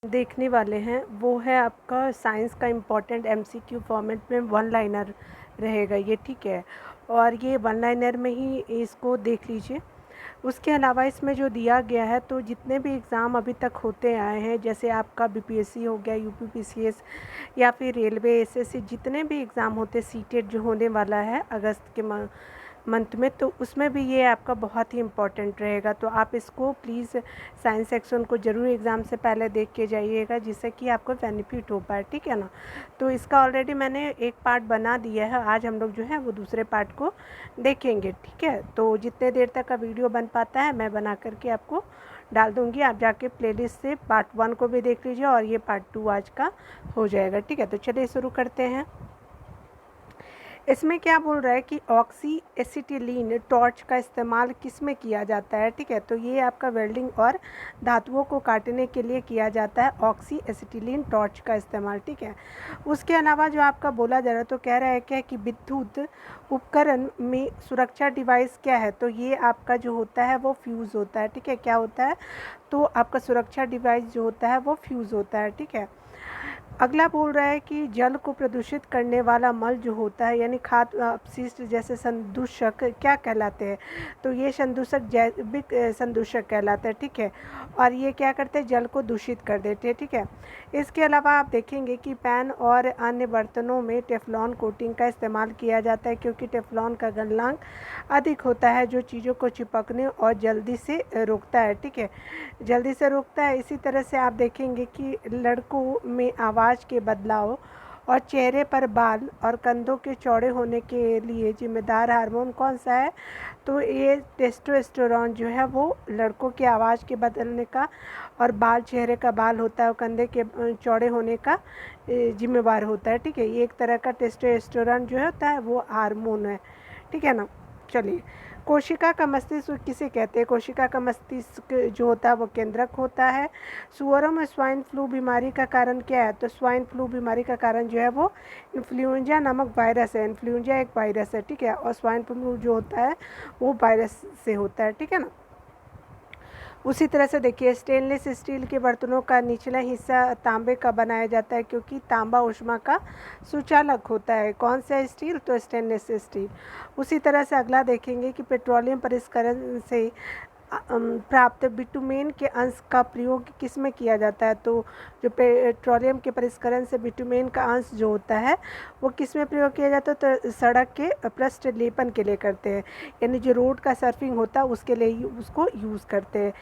देखने वाले हैं वो है आपका साइंस का इम्पोर्टेंट एमसीक्यू फॉर्मेट में वन लाइनर रहेगा ये, ठीक है। और ये वन लाइनर में ही इसको देख लीजिए। उसके अलावा इसमें जो दिया गया है, तो जितने भी एग्ज़ाम अभी तक होते आए हैं, जैसे आपका बीपीएससी हो गया, यूपीपीसीएस या फिर रेलवे, एसएससी, जितने भी एग्ज़ाम होते, सीटेट जो होने वाला है अगस्त के मंथ में, तो उसमें भी ये आपका बहुत ही इम्पोर्टेंट रहेगा। तो आप इसको प्लीज़ साइंस सेक्शन को ज़रूर एग्ज़ाम से पहले देख के जाइएगा, जिससे कि आपको बेनिफिट हो पाए, ठीक है ना। तो इसका ऑलरेडी मैंने एक पार्ट बना दिया है, आज हम लोग जो है वो दूसरे पार्ट को देखेंगे, ठीक है। तो जितने देर तक का वीडियो बन पाता है मैं बना करके आपको डाल दूँगी, आप जाके प्लेलिस्ट से पार्ट 1 को भी देख लीजिए और ये पार्ट 2 आज का हो जाएगा, ठीक है। तो चलिए शुरू करते हैं। इसमें क्या बोल रहा है कि ऑक्सी एसिटिलीन टॉर्च का इस्तेमाल किस में किया जाता है, ठीक है। तो ये आपका वेल्डिंग और धातुओं को काटने के लिए किया जाता है ऑक्सी एसिटिलीन टॉर्च का इस्तेमाल, ठीक है। उसके अलावा जो आपका बोला जा रहा है, तो कह रहा है क्या कि विद्युत उपकरण में सुरक्षा डिवाइस क्या है, तो ये आपका जो होता है वो फ्यूज़ होता है, ठीक है। क्या होता है, तो आपका सुरक्षा डिवाइस जो होता है वो फ्यूज़ होता है, ठीक है। अगला बोल रहा है कि जल को प्रदूषित करने वाला मल जो होता है, यानी खाद्य अपशिष्ट जैसे संदूषक क्या कहलाते हैं, तो ये संदूषक जैविक संदूषक कहलाते हैं, ठीक है। और ये क्या करते हैं, जल को दूषित कर देते हैं, ठीक है। इसके अलावा आप देखेंगे कि पैन और अन्य बर्तनों में टेफ्लॉन कोटिंग का इस्तेमाल किया जाता है, क्योंकि टेफ्लॉन का गलनांक अधिक होता है, जो चीज़ों को चिपकने और जल्दी से रोकता है, ठीक है, जल्दी से रोकता है। इसी तरह से आप देखेंगे कि लड़कों में आवाज़ के बदलाव और चेहरे पर बाल और कंधों के चौड़े होने के लिए जिम्मेदार हार्मोन कौन सा है, तो ये टेस्टोस्टेरोन जो है वो लड़कों की आवाज़ के बदलने का और बाल, चेहरे का बाल होता है और कंधे के चौड़े होने का जिम्मेवार होता है, ठीक है। ये एक तरह का टेस्टोस्टेरोन जो होता है वो हार्मोन है, ठीक है ना। चलिए, कोशिका का मस्तिष्क किसे कहते हैं, कोशिका का मस्तिष्क जो होता है वो केंद्रक होता है। सुअरों में स्वाइन फ्लू बीमारी का कारण क्या है, तो स्वाइन फ्लू बीमारी का कारण जो है वो इन्फ्लुएंजा नामक वायरस है। इन्फ्लुएंजा एक वायरस है, ठीक है, और स्वाइन फ्लू जो होता है वो वायरस से होता है, ठीक है ना। उसी तरह से देखिए, स्टेनलेस स्टील के बर्तनों का निचला हिस्सा तांबे का बनाया जाता है, क्योंकि तांबा ऊष्मा का सुचालक होता है। कौन सा स्टील, तो स्टेनलेस स्टील। उसी तरह से अगला देखेंगे कि पेट्रोलियम परिष्करण से प्राप्त बिटुमेन के अंश का प्रयोग किस में किया जाता है, तो जो पेट्रोलियम के परिष्करण से बिटुमेन का अंश जो होता है वो किस में प्रयोग किया जाता है, तो सड़क के पृष्ठ लेपन के लिए करते हैं, यानी जो रोड का सर्फिंग होता है उसके लिए उसको यूज़ करते हैं।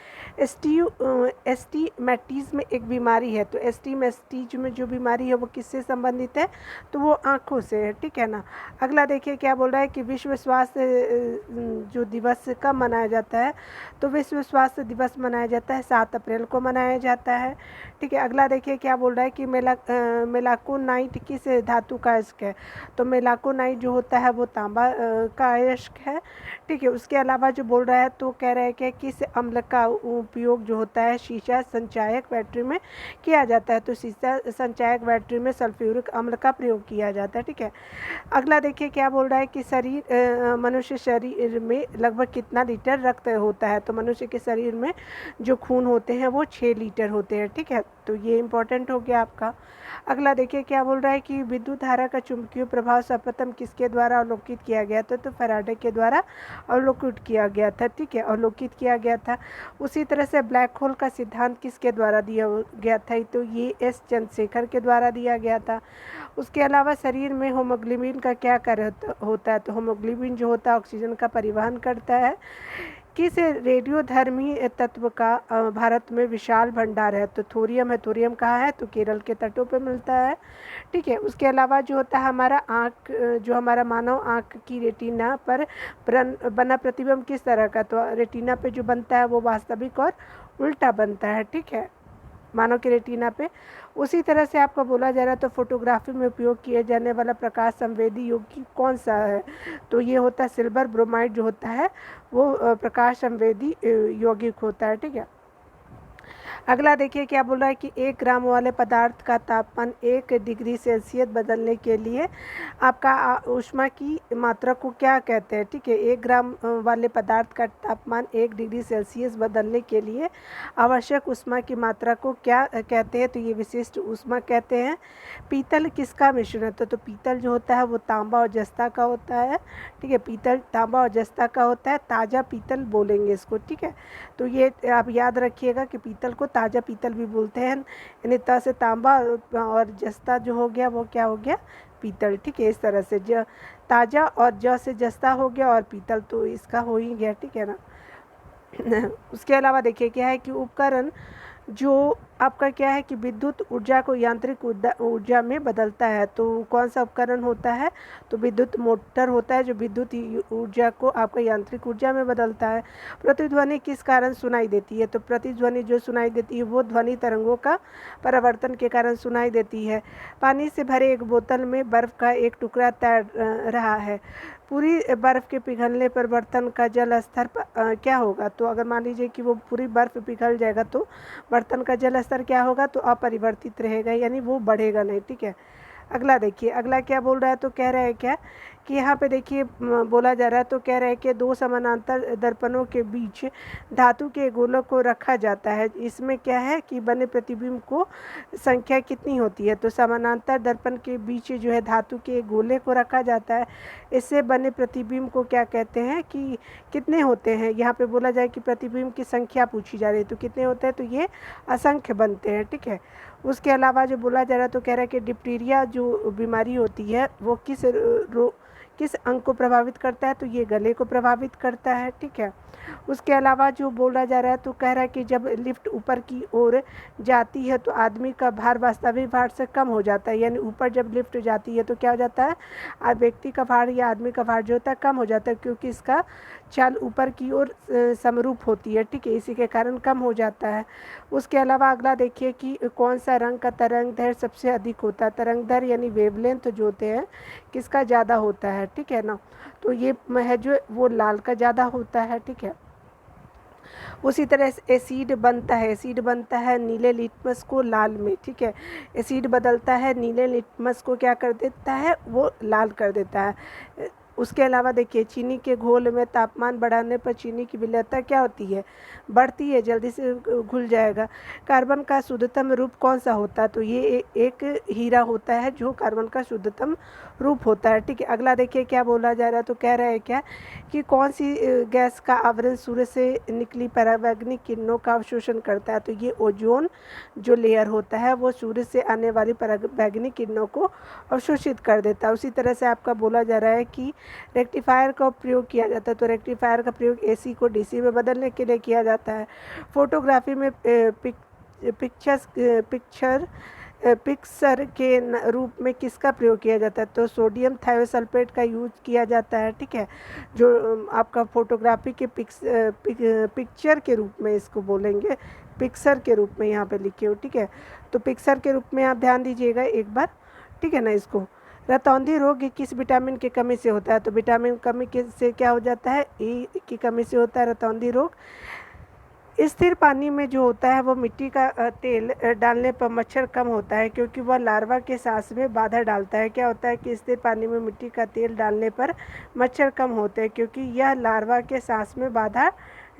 एस्टीमेटिस में एक बीमारी है, तो एस्टीमेटिस में जो बीमारी है वो किससे संबंधित है, तो वो आँखों से है, ठीक है ना। अगला देखिए क्या बोल रहा है कि विश्व स्वास्थ्य जो दिवस कब मनाया जाता है, तो विश्व स्वास्थ्य दिवस मनाया जाता है 7 अप्रैल को मनाया जाता है, ठीक है। अगला देखिए क्या बोल रहा है कि मेलाकोनाइट किस धातु का अयस्क है, तो मेलाकोनाइट जो होता है वो तांबा का अयस्क है, ठीक है। उसके अलावा जो बोल रहा है, तो कह रहा है कि किस अम्ल का उपयोग जो होता है शीशा संचायक बैटरी में किया जाता है, तो शीशा संचायक बैटरी में सल्फ्यूरिक अम्ल का प्रयोग किया जाता है, ठीक है। अगला देखिए क्या बोल रहा है कि मनुष्य शरीर में लगभग कितना लीटर रक्त होता है, तो मनुष्य के शरीर में जो खून होते हैं वो 6 लीटर होते हैं, ठीक है। तो ये इंपॉर्टेंट हो गया आपका। अगला देखिए क्या बोल रहा है कि विद्युत धारा का चुंबकीय प्रभाव सर्वप्रथम किसके द्वारा अवलोकित किया गया था, तो फैराडे के द्वारा अवलोकित किया गया था, ठीक है, अवलोकित किया गया था। उसी तरह से ब्लैक होल का सिद्धांत किसके द्वारा दिया गया था, तो ये एस चंद्रशेखर के द्वारा दिया गया था। उसके अलावा शरीर में होमोग्लोबिन का क्या कार्य होता है, तो होमोग्लोबिन जो होता है ऑक्सीजन का परिवहन करता है। किस रेडियोधर्मी तत्व का भारत में विशाल भंडार है, तो थोरियम है। थोरियम कहाँ है, तो केरल के तटों पर मिलता है, ठीक है। उसके अलावा जो होता है हमारा आँख, जो हमारा मानव आँख की रेटिना पर बना प्रतिबिंब किस तरह का, तो रेटिना पे जो बनता है वो वास्तविक और उल्टा बनता है, ठीक है, मानव के रेटिना पे। उसी तरह से आपका बोला जा रहा है, तो फोटोग्राफी में उपयोग किए जाने वाला प्रकाश संवेदी यौगिक कौन सा है, तो ये होता है सिल्वर ब्रोमाइड जो होता है वो प्रकाश संवेदी यौगिक होता है, ठीक है। अगला देखिए क्या बोल रहा है कि 1 ग्राम वाले पदार्थ का तापमान 1 डिग्री सेल्सियस बदलने के लिए आपका ऊष्मा की मात्रा को क्या कहते हैं। ठीक है, 1 ग्राम वाले पदार्थ का तापमान 1 डिग्री सेल्सियस बदलने के लिए आवश्यक ऊष्मा की मात्रा को क्या कहते हैं। तो ये विशिष्ट ऊष्मा कहते हैं। पीतल किसका मिश्रण है। तो पीतल जो होता है वो तांबा और जस्ता का होता है। ठीक है, पीतल तांबा और जस्ता का होता है। ताज़ा पीतल बोलेंगे इसको। ठीक है, तो ये आप याद रखिएगा कि पीतल को ताज़ा पीतल भी बोलते हैं। यानी त से तांबा और जस्ता जो हो गया वो क्या हो गया, पीतल। ठीक है, इस तरह से ताज़ा और ज से जस्ता हो गया और पीतल तो इसका हो ही गया। ठीक है ना। उसके अलावा देखिए क्या है कि उपकरण जो आपका क्या है कि विद्युत ऊर्जा को यांत्रिक ऊर्जा में बदलता है। तो कौन सा उपकरण होता है। तो विद्युत मोटर होता है जो विद्युत ऊर्जा को आपका यांत्रिक ऊर्जा में बदलता है। प्रतिध्वनि किस कारण सुनाई देती है। तो प्रतिध्वनि जो सुनाई देती है वो ध्वनि तरंगों का परावर्तन के कारण सुनाई देती है। पानी से भरे एक बोतल में बर्फ का एक टुकड़ा तैर रहा है। पूरी बर्फ़ के पिघलने पर बर्तन का जल स्तर क्या होगा। तो अगर मान लीजिए कि वो पूरी बर्फ़ पिघल जाएगा तो बर्तन का जल स्तर क्या होगा, तो अपरिवर्तित रहेगा, यानी वो बढ़ेगा नहीं। ठीक है, अगला देखिए, अगला क्या बोल रहा है। तो कह रहा है क्या कि यहाँ पे देखिए बोला जा रहा है। तो कह रहा है कि 2 समानांतर दर्पणों के बीच धातु के गोलों को रखा जाता है। इसमें क्या है कि बने प्रतिबिंब को संख्या कितनी होती है। तो समानांतर दर्पण के बीच जो है धातु के गोले को रखा जाता है। इससे बने प्रतिबिंब को क्या कहते हैं कि कितने होते हैं। यहाँ पे बोला जाए कि प्रतिबिंब की संख्या पूछी जा रही है तो कितने होते हैं। तो ये असंख्य बनते हैं। ठीक है, उसके अलावा जो बोला जा रहा है तो कह रहा है कि डिप्टीरिया जो बीमारी होती है वो किस अंग को प्रभावित करता है। तो ये गले को प्रभावित करता है। ठीक है, उसके अलावा जो बोला जा रहा है तो कह रहा है कि जब लिफ्ट ऊपर की ओर जाती है तो आदमी का भार वास्तविक भार से कम हो जाता है। यानी ऊपर जब लिफ्ट जाती है तो क्या हो जाता है, व्यक्ति का भार या आदमी का भार जो होता है कम हो जाता है, क्योंकि इसका चाल ऊपर की ओर समरूप होती है। ठीक है, इसी के कारण कम हो जाता है। उसके अलावा अगला देखिए कि कौन सा रंग का तरंग दैर्घ्य सबसे अधिक होता है। तरंग दैर्घ्य यानी वेवलेंथ जो होते हैं किसका ज़्यादा होता है। ठीक है ना, तो ये है जो वो लाल का ज़्यादा होता है। ठीक है, उसी तरह से एसिड बनता है। एसिड बनता है नीले लिटमस को लाल में। ठीक है, एसिड बदलता है नीले लिटमस को क्या कर देता है, वो लाल कर देता है। उसके अलावा देखिए चीनी के घोल में तापमान बढ़ाने पर चीनी की विलयता क्या होती है, बढ़ती है, जल्दी से घुल जाएगा। कार्बन का शुद्धतम रूप कौन सा होता है। तो ये एक हीरा होता है जो कार्बन का शुद्धतम रूप होता है। ठीक है, अगला देखिए क्या बोला जा रहा है। तो कह रहा है क्या कि कौन सी गैस का आवरण सूर्य से निकली परावैंगनिक किरणों का अवशोषण करता है। तो ये ओजोन जो लेयर होता है वो सूर्य से आने वाली परावैंगनिक किरणों को अवशोषित कर देता है। उसी तरह से आपका बोला जा रहा है कि रेक्टिफायर का प्रयोग किया जाता है। तो रेक्टिफायर का प्रयोग एसी को डीसी में बदलने के लिए किया जाता है। फोटोग्राफी में पिक्चर के रूप में किसका प्रयोग किया जाता है। तो सोडियम थायोसल्फेट का यूज किया जाता है। ठीक है, जो आपका फोटोग्राफी के पिक्चर के रूप में इसको बोलेंगे, पिक्चर के रूप में यहाँ पे लिखे हो। ठीक है, तो पिक्चर के रूप में आप ध्यान दीजिएगा एक बार। ठीक है ना, इसको रतौंधी रोग किस विटामिन की कमी से होता है। तो विटामिन कमी से क्या हो जाता है, ई की कमी से होता है रतौंधी रोग। स्थिर पानी में जो होता है वो मिट्टी का तेल डालने पर मच्छर कम होता है, क्योंकि वह लार्वा के सांस में बाधा डालता है। क्या होता है कि स्थिर पानी में मिट्टी का तेल डालने पर मच्छर कम होते हैं, क्योंकि यह लार्वा के सांस में बाधा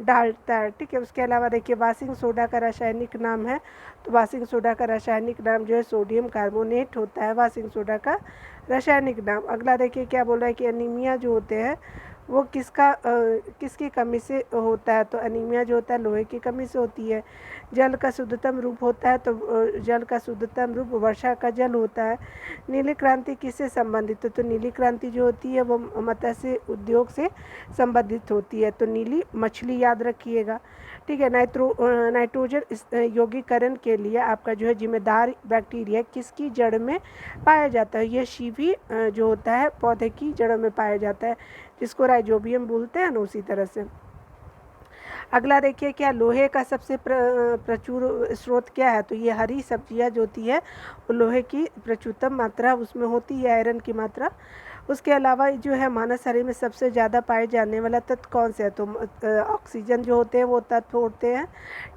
डालता है। ठीक है, उसके अलावा देखिए वाशिंग सोडा का रासायनिक नाम है। तो वाशिंग सोडा का रासायनिक नाम जो है सोडियम कार्बोनेट होता है, वाशिंग सोडा का रासायनिक नाम। अगला देखिए क्या बोल रहा है कि एनीमिया जो होते हैं वो किसकी कमी से होता है। तो एनीमिया जो होता है लोहे की कमी से होती है। जल का शुद्धतम रूप होता है। तो जल का शुद्धतम रूप वर्षा का जल होता है। नीली क्रांति किससे संबंधित है। तो नीली क्रांति जो होती है वो मत्स्य उद्योग से संबंधित होती है। तो नीली मछली याद रखिएगा। ठीक है, नाइट्रोजन यौगिकरण के लिए आपका जो है जिम्मेदार बैक्टीरिया किसकी जड़ में पाया जाता है। यह शीवी जो होता है पौधे की जड़ों में पाया जाता है, जिसको राइजोबियम बोलते हैं ना, उसी तरह से। अगला देखिए क्या लोहे का सबसे प्रचुर स्रोत क्या है। तो ये हरी सब्जियां जो होती है वो लोहे की प्रचुरतम मात्रा उसमें होती है, आयरन की मात्रा उसके अलावा जो है मानव शरीर में सबसे ज़्यादा पाए जाने वाला तत्व कौन से है? तो ऑक्सीजन जो होते हैं वो तत्व होते हैं,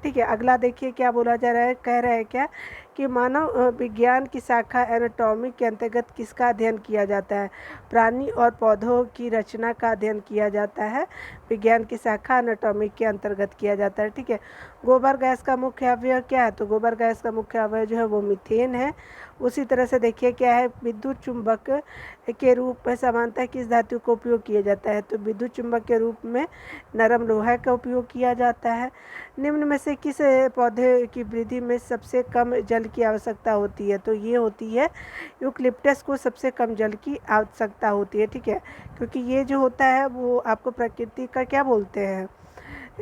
ठीक है। अगला देखिए क्या बोला जा रहा है, कह रहा है क्या कि मानव विज्ञान की शाखा एनाटॉमी के अंतर्गत किसका अध्ययन किया जाता है? प्राणी और पौधों की रचना का अध्ययन किया जाता है, विज्ञान की शाखा एनाटॉमी के अंतर्गत किया जाता है, ठीक है। गोबर गैस का मुख्य अवयव क्या है? तो गोबर गैस का मुख्य अवयव जो है वो मीथेन है। उसी तरह से देखिए क्या है, विद्युत चुंबक के रूप में सामान्यतः किस धातु का उपयोग किया जाता है? तो विद्युत चुंबक के रूप में नरम लोहा का उपयोग किया जाता है। निम्न में से किस पौधे की वृद्धि में सबसे कम जल की आवश्यकता होती है? तो ये होती है यूकलिप्टस को सबसे कम जल की आवश्यकता होती है, ठीक है। क्योंकि ये जो होता है वो आपको प्रकृति का क्या बोलते हैं,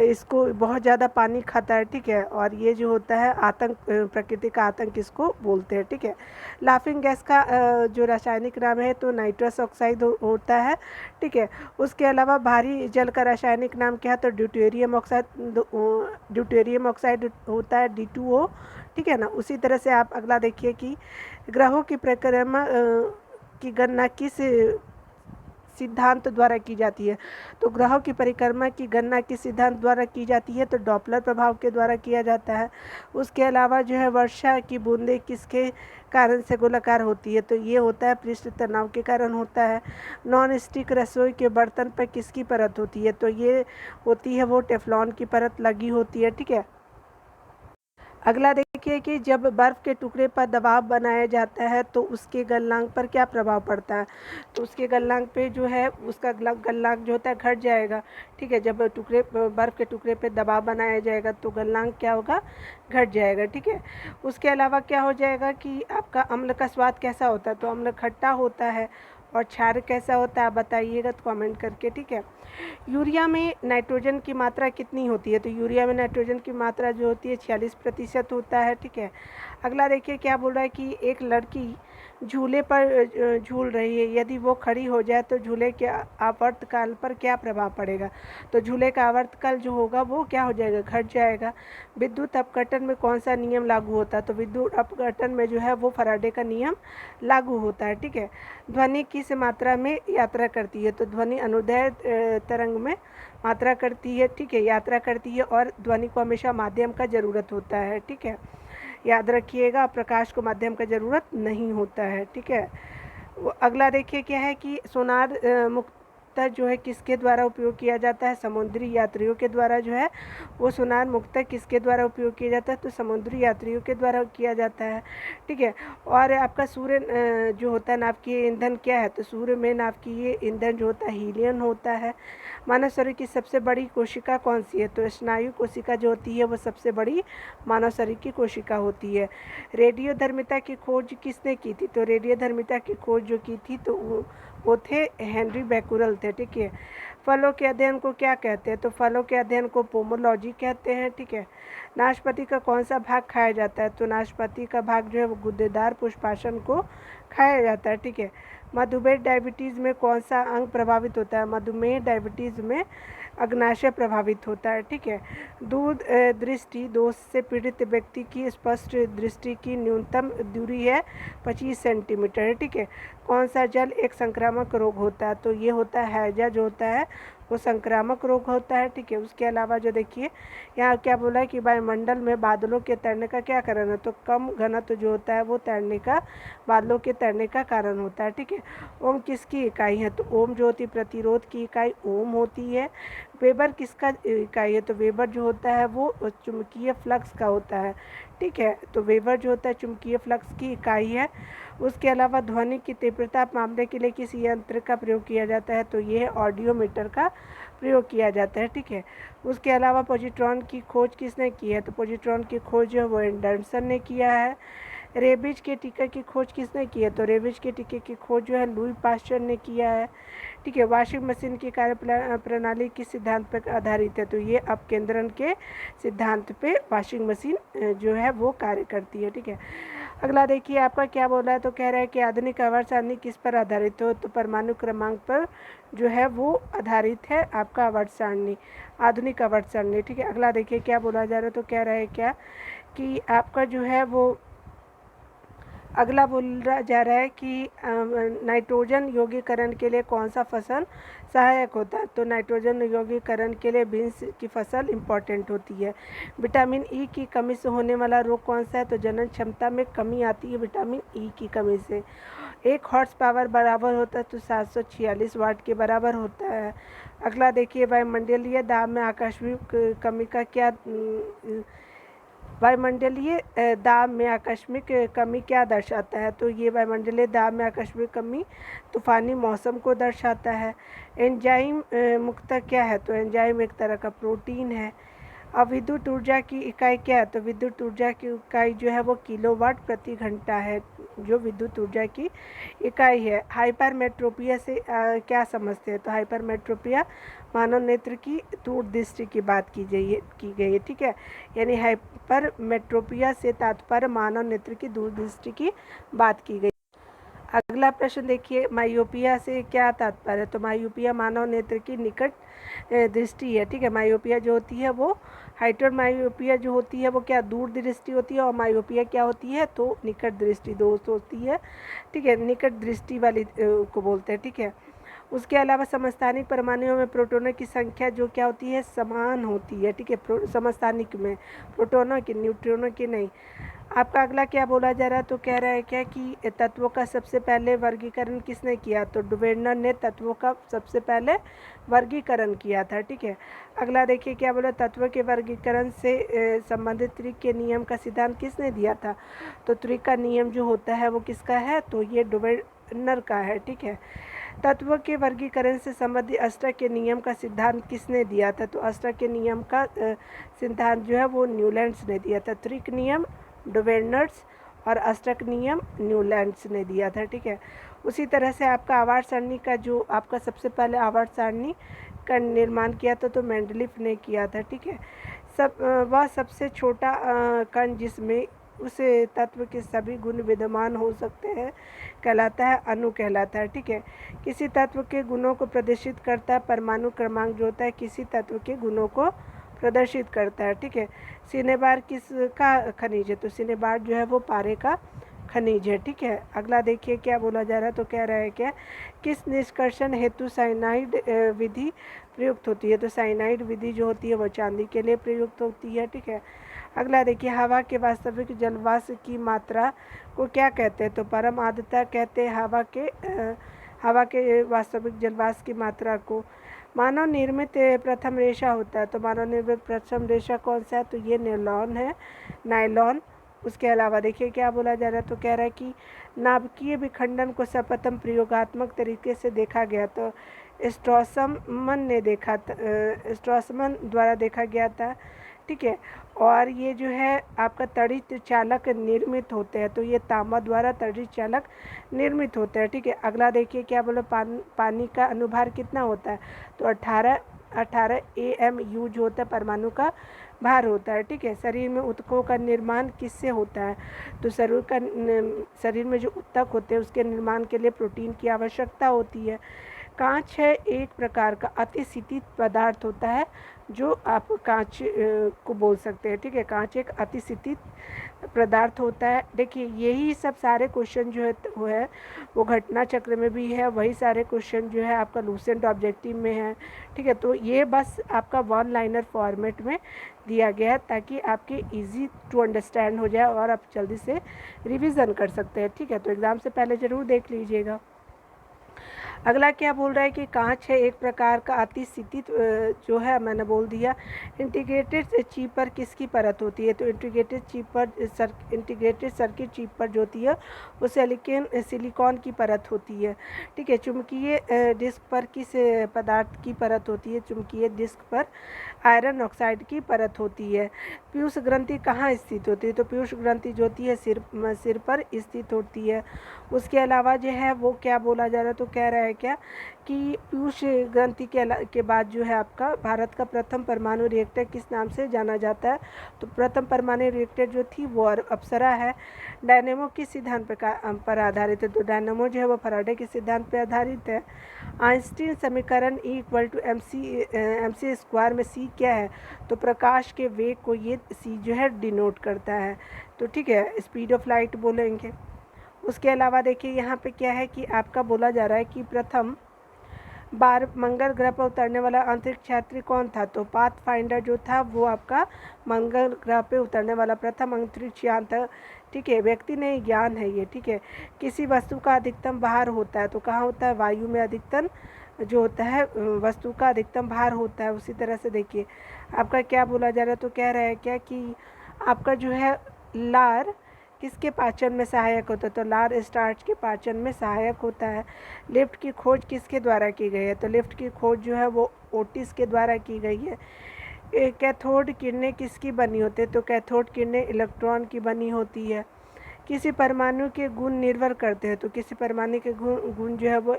इसको बहुत ज़्यादा पानी खाता है, ठीक है। और ये जो होता है आतंक, प्रकृति का आतंक इसको बोलते हैं, ठीक है। लाफिंग गैस का जो रासायनिक नाम है तो नाइट्रस ऑक्साइड होता है, ठीक है। उसके अलावा भारी जल का रासायनिक नाम क्या है? तो ड्यूटेरियम ऑक्साइड होता है, D2O, ठीक है ना। उसी तरह से आप अगला देखिए कि ग्रहों की परिक्रमा की गणना किस सिद्धांत द्वारा की जाती है? तो ग्रहों की परिक्रमा की गणना किस सिद्धांत द्वारा की जाती है? तो डॉपलर प्रभाव के द्वारा किया जाता है। उसके अलावा जो है वर्षा की बूंदें किसके कारण से गोलाकार होती है? तो ये होता है पृष्ठ तनाव के कारण होता है। नॉन स्टिक रसोई के बर्तन पर किसकी परत होती है? तो ये होती है वो टेफ्लॉन की परत लगी होती है, ठीक है। अगला देखिए कि जब बर्फ़ के टुकड़े पर दबाव बनाया जाता है तो उसके गलनांक पर क्या प्रभाव पड़ता है? तो उसके गलनांक पे जो है उसका गलनांक जो होता है घट जाएगा, ठीक है। जब बर्फ़ के टुकड़े पे दबाव बनाया जाएगा तो गलनांक क्या होगा, घट जाएगा, ठीक है। उसके अलावा क्या हो जाएगा कि आपका अम्ल का स्वाद कैसा होता है? तो अम्ल खट्टा होता है। और क्षार कैसा होता है आप बताइएगा तो कमेंट करके, ठीक है। यूरिया में नाइट्रोजन की मात्रा कितनी होती है? तो यूरिया में नाइट्रोजन की मात्रा जो होती है 46% होता है, ठीक है। अगला देखिए क्या बोल रहा है कि एक लड़की झूले पर झूल रही है, यदि वो खड़ी हो जाए तो झूले के आवर्तकाल पर क्या प्रभाव पड़ेगा? तो झूले का आवर्तकाल जो होगा वो क्या हो जाएगा, घट जाएगा। विद्युत अपघटन में कौन सा नियम लागू होता है? तो विद्युत अपघटन में जो है वो फैराडे का नियम लागू होता है, ठीक है। ध्वनि किस मात्रा में यात्रा करती है? तो ध्वनि अनुदैर्घ्य तरंग में मात्रा करती है, ठीक है, यात्रा करती है। और ध्वनि को हमेशा माध्यम का ज़रूरत होता है, ठीक है। याद रखिएगा, प्रकाश को माध्यम का ज़रूरत नहीं होता है, ठीक है। अगला देखिए क्या है कि सोनार मुक्तक जो है किसके द्वारा उपयोग किया जाता है? समुद्री यात्रियों के द्वारा जो है वो सोनार मुक्तक किसके द्वारा उपयोग किया जाता है? तो समुद्री यात्रियों के द्वारा किया जाता है, ठीक है। और आपका सूर्य जो होता है नाभिकीय ईंधन क्या है? तो सूर्य में नाभिकीय ईंधन जो होता है हीलियम होता है। मानव शरीर की सबसे बड़ी कोशिका कौन सी है? तो स्नायु कोशिका जो होती है वो सबसे बड़ी मानव शरीर की कोशिका होती है। रेडियोधर्मिता की खोज किसने की थी? तो रेडियोधर्मिता की खोज जो की थी तो वो थे हेनरी बैकुरल थे, ठीक है। फलों के अध्ययन को क्या कहते हैं? तो फलों के अध्ययन को पोमोलॉजी कहते हैं, ठीक है। नाशपाती का कौन सा भाग खाया जाता है? तो नाशपाती का भाग जो है वो गुद्देदार पुष्पासन को खाया जाता है, ठीक है। मधुमेह डायबिटीज़ में कौन सा अंग प्रभावित होता है? मधुमेह डायबिटीज़ में अग्नाशय प्रभावित होता है, ठीक है। दूर दृष्टि दोष से पीड़ित व्यक्ति की स्पष्ट दृष्टि की न्यूनतम दूरी है 25 सेंटीमीटर, ठीक है। कौन सा जल एक संक्रामक रोग होता है? तो ये होता है हैजा जो होता है वो संक्रामक रोग होता है, ठीक है। उसके अलावा जो देखिए यहाँ क्या बोला है कि वायुमंडल में बादलों के तैरने का क्या कारण है? तो कम घनत्व जो होता है वो तैरने का, बादलों के तैरने का कारण होता है, ठीक है। ओम किसकी इकाई है? तो ओम जो होती है प्रतिरोध की इकाई ओम होती है। वेबर किसका इकाई है? तो वेबर जो होता है वो चुंबकीय फ्लक्स का होता है, ठीक है। तो वेबर जो होता है चुंबकीय फ्लक्स की इकाई है। उसके अलावा ध्वनि की तीव्रता मापने के लिए किस यंत्र का प्रयोग किया जाता है? तो ये ऑडियोमीटर का प्रयोग किया जाता है, ठीक है। उसके अलावा पॉजिट्रॉन की खोज किसने की है? तो पॉजिट्रॉन की खोज जो है वो एंडरसन ने किया है। रेबीज के टीके की खोज किसने की है? तो रेबीज के टीके की खोज जो है लुई पास्चर ने किया है, ठीक है। वॉशिंग मशीन की कार्य प्रणाली किस सिद्धांत पर आधारित है? तो ये अपकेंद्रण के सिद्धांत पे वॉशिंग मशीन जो है वो कार्य करती है, ठीक है। अगला देखिए आपका क्या बोला है, तो कह रहा है कि आधुनिक आवर्त सारणी किस पर आधारित हो? तो परमाणु क्रमांक पर जो है वो आधारित है आपका आवर्त सारणी, आधुनिक आवर्त सारणी, ठीक है। अगला देखिए क्या बोला जा रहा है, तो कह रहा है क्या कि आपका जो है वो अगला बोला जा रहा है कि नाइट्रोजन यौगिकरण के लिए कौन सा फसल सहायक होता है। तो नाइट्रोजन यौगिकरण के लिए बीन्स की फसल इम्पॉर्टेंट होती है। विटामिन ई की कमी से होने वाला रोग कौन सा है। तो जनन क्षमता में कमी आती है विटामिन ई की कमी से। 1 हॉर्स पावर बराबर होता है तो 746 वाट के बराबर होता है। अगला देखिए, वायुमंडलीय दाब में आकस्मिक कमी का क्या वायुमंडलीय दाब में आकस्मिक कमी क्या दर्शाता है। तो ये वायुमंडलीय दाब में आकस्मिक कमी तूफानी मौसम को दर्शाता है। एंजाइम मुक्तक क्या है। तो एंजाइम एक तरह का प्रोटीन है। अब विद्युत ऊर्जा की इकाई क्या है। तो विद्युत ऊर्जा की इकाई जो है वो किलोवाट प्रति घंटा है, जो विद्युत ऊर्जा की इकाई है। हाइपरमेट्रोपिया से क्या समझते हैं। तो हाइपरमेट्रोपिया मानव नेत्र की दूरदृष्टि की बात की गई है, ठीक है। यानी हाइपरमेट्रोपिया से तात्पर्य मानव नेत्र की दूरदृष्टि की बात की गई। अगला प्रश्न देखिए, मायोपिया से क्या तात्पर्य है। तो मायोपिया मानव नेत्र की निकट दृष्टि है, ठीक है। मायोपिया जो होती है वो हाइपरमायोपिया जो होती है वो क्या दूर दृष्टि होती है, और मायोपिया क्या होती है तो निकट दृष्टि दोस्त होती है, ठीक है। निकट दृष्टि वाली को बोलते हैं, ठीक है। उसके अलावा समस्थानिक परमाणुओं में प्रोटोनों की संख्या जो क्या होती है समान होती है, ठीक है। समस्थानिक में प्रोटोनों की, न्यूट्रॉनों की नहीं। आपका अगला क्या बोला जा रहा है। तो कह रहा है क्या कि तत्वों का सबसे पहले वर्गीकरण किसने किया। तो डुवेर्नर ने तत्वों का सबसे पहले वर्गीकरण किया था, ठीक है। अगला देखिए क्या बोला, तत्वों के वर्गीकरण से संबंधित त्रिक के नियम का सिद्धांत किसने दिया था। तो त्रिक का नियम जो होता है वो किसका है। तो ये डुवेर्नर का है, ठीक है। तत्व के वर्गीकरण से संबंधित अष्टक के नियम का सिद्धांत किसने दिया था। तो अष्टक के नियम का सिद्धांत जो है वो न्यूलैंड्स ने दिया था। त्रिक नियम डुवेर्नर्स और अष्टक नियम न्यूलैंड्स ने दिया था, ठीक है। उसी तरह से आपका आवर्त सारणी का जो आपका सबसे पहले आवर्त सारणी का निर्माण किया था तो मेंडलीफ ने किया था, ठीक है। वह सबसे छोटा कण जिसमें उस तत्व के सभी गुण विद्यमान हो सकते हैं कहलाता है अणु कहलाता है, ठीक है। किसी तत्व के गुणों को प्रदर्शित करता है परमाणु क्रमांक जो होता है किसी तत्व के गुणों को प्रदर्शित करता है, ठीक है। सिनेबार किसका खनिज है। तो सिनेबार जो है वो पारे का खनिज है, ठीक है। अगला देखिए क्या बोला जा रहा है। तो कह रहा है क्या, किस निष्कर्षण हेतु साइनाइड विधि प्रयुक्त होती है। तो साइनाइड विधि जो होती है वो चांदी के लिए प्रयुक्त होती है, ठीक है। अगला देखिए, हवा के वास्तविक जलवाष्प की मात्रा को क्या कहते हैं। तो परम आर्द्रता कहते हैं हवा के वास्तविक जलवाष्प की मात्रा को। मानव निर्मित प्रथम रेशा होता है। तो मानव निर्मित प्रथम रेशा कौन सा है। तो ये नायलॉन। उसके अलावा देखिए क्या बोला जा रहा है। तो कह रहा है कि नाभिकीय विखंडन को सर्वप्रथम प्रयोगात्मक तरीके से देखा गया। तो स्ट्रॉसमन द्वारा देखा गया था, ठीक है। और ये जो है आपका तड़ित चालक निर्मित होते हैं। तो ये तांबा द्वारा तड़ित चालक निर्मित होते हैं, ठीक है। अगला देखिए क्या बोला, पानी का अनुभार कितना होता है। तो 18 AMU जो होता है परमाणु का भार होता है, ठीक है। शरीर में ऊतकों का निर्माण किससे होता है। तो शरीर में जो ऊतक होते हैं उसके निर्माण के लिए प्रोटीन की आवश्यकता होती है। कांच है एक प्रकार का अतिशीतित पदार्थ होता है जो आप कांच को बोल सकते हैं, ठीक है। कांच एक अतिशीतित पदार्थ होता है। देखिए यही सब सारे क्वेश्चन जो है वो घटना चक्र में भी है, वही सारे क्वेश्चन जो है आपका लूसेंट ऑब्जेक्टिव में है, ठीक है। तो ये बस आपका वन लाइनर फॉर्मेट में दिया गया है ताकि आपके इजी टू अंडरस्टैंड हो जाए और आप जल्दी से रिवीजन कर सकते हैं, ठीक है। तो एग्ज़ाम से पहले ज़रूर देख लीजिएगा। अगला क्या बोल रहा है कि कांच है एक प्रकार का अतिशीतित जो है मैंने बोल दिया। इंटीग्रेटेड चिप पर किसकी परत होती है। तो इंटीग्रेटेड सर्किट चिप पर जो होती है वो सिलिकॉन की परत होती है, ठीक है। चुंबकीय डिस्क पर किस पदार्थ की परत होती है। चुंबकीय डिस्क पर आयरन ऑक्साइड की परत होती है। पीयूष ग्रंथि कहाँ स्थित होती है। तो पीयूष ग्रंथि जो होती है सिर पर स्थित होती है। उसके अलावा जो है वो क्या बोला जा रहा है। तो कह रहा है क्या कि पीयूष ग्रंथि के बाद जो है आपका भारत का प्रथम परमाणु रिएक्टर किस नाम से जाना जाता है। तो प्रथम परमाणु रिएक्टर जो थी वो अप्सरा है। डायनेमो किस सिद्धांत पर आधारित है। तो डायनेमो जो है वो फैराडे के सिद्धांत पर आधारित है। आइंस्टीन समीकरण E=mc स्क्वायर में c क्या है। तो प्रकाश के वेग को ये c जो है डिनोट करता है। तो ठीक है, स्पीड ऑफ लाइट बोलेंगे। उसके अलावा देखिए यहाँ पे क्या है कि आपका बोला जा रहा है कि प्रथम बार मंगल ग्रह पर उतरने वाला अंतरिक्ष यात्री कौन था, तो पाथ फाइंडर जो था वो आपका मंगल ग्रह पे उतरने वाला प्रथम अंतरिक्ष यान था। ठीक है, व्यक्ति नहीं ज्ञान है ये। ठीक है, किसी वस्तु का अधिकतम भार होता है तो कहाँ होता है, वायु में अधिकतम जो होता है वस्तु का अधिकतम भार होता है। उसी तरह से देखिए आपका क्या बोला जा रहा है, तो कह रहा है क्या कि आपका जो है लार किसके पाचन में सहायक होता है, तो लार स्टार्च के पाचन में सहायक होता है। लिफ्ट की खोज किसके द्वारा की गई है, तो लिफ्ट की खोज जो है वो ओटिस के द्वारा की गई है। कैथोड किरणें किसकी बनी होती है, तो कैथोड किरणें इलेक्ट्रॉन की बनी होती है। किसी परमाणु के गुण निर्भर करते हैं, तो किसी परमाणु के गुण जो है वो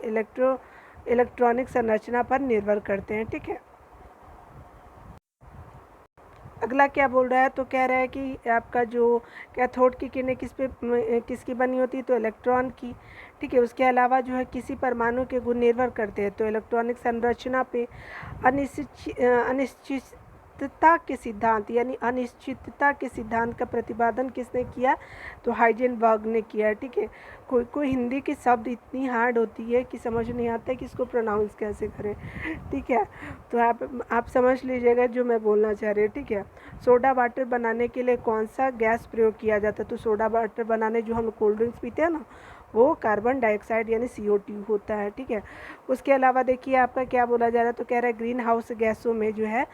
इलेक्ट्रॉनिक संरचना पर निर्भर करते हैं। ठीक है, अगला क्या बोल रहा है, तो कह रहा है कि आपका जो कैथोड की किरणें किसकी बनी होती है, तो इलेक्ट्रॉन की। ठीक है, उसके अलावा जो है किसी परमाणु के गुण निर्भर करते हैं, तो इलेक्ट्रॉनिक संरचना पे। अनिश्चितता के सिद्धांत यानी अनिश्चितता के सिद्धांत का प्रतिपादन किसने किया, तो हाइजेनबर्ग ने किया। ठीक है, कोई हिंदी के शब्द इतनी हार्ड होती है कि समझ नहीं आता है कि इसको प्रोनाउंस कैसे करें। ठीक है, तो आप समझ लीजिएगा जो मैं बोलना चाह रही हूँ। ठीक है, सोडा वाटर बनाने के लिए कौन सा गैस प्रयोग किया जाता है, तो सोडा वाटर बनाने जो हम कोल्ड ड्रिंक्स पीते हैं ना, वो कार्बन डाइऑक्साइड यानी CO2 होता है। ठीक है, उसके अलावा देखिए आपका क्या बोला जा रहा है, तो कह रहा है ग्रीन हाउस गैसों में जो है